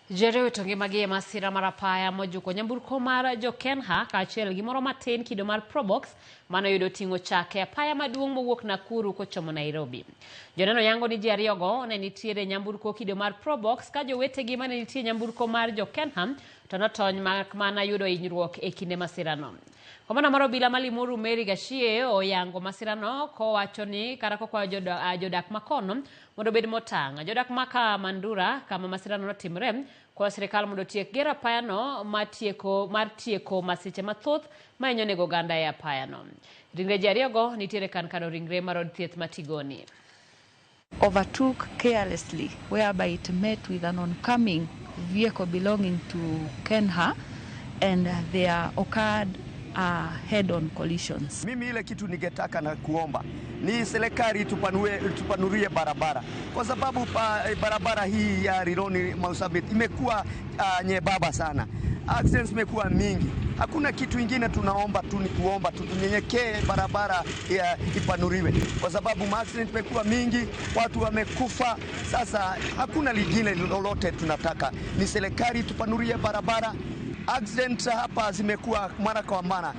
Jereo tonge magie masira marapaya mojuko nyamburko mar jo Kenha kaachiel gi moro matin kido mar Probox mano yudo ting'o chake apaya maduong' mowuok Nakuru kochomo Nairobi. Joneno yango ni ji ariyogo ne nitiere nyamburko kido mar Probox ka jowetegi mane nitie nyamburko mar jo Kenha to notony mana yudo hinyruok e kinde masirano. Komanda mar obila ma Limuru Mary Gashie oyango masirano kowacho ni kara kokwayo jodak makono mondo bed motang'. Jodak maka Mandura kama masirano notimre kwa serikal mondo tiek gera apayano mar tieko masiche mathoth mahinyo nego oganda e apayano. Ringre ji ariyogo nitiere kano ringre mar od thieth ma Tigoni. Overtook carelessly, whereby it met with an oncoming vehicle belonging to Kenha, and there occurred head-on collisions. Mimi ile kitu ningetaka na kuomba ni serikali tupanurie barabara, kwa sababu barabara hii ya Rironi Marsabit imekuwa nyebaba sana. Accidents imekuwa mingi. Hakuna kitu ingine tunaomba tu ni kuomba tunyenyekee barabara ipanuriwe, kwa sababu accidents imekuwa mingi, watu wamekufa. Sasa hakuna lingine lolote tunataka, ni serikali tupanurie barabara. Accidents hapa zimekuwa mara kwa mara.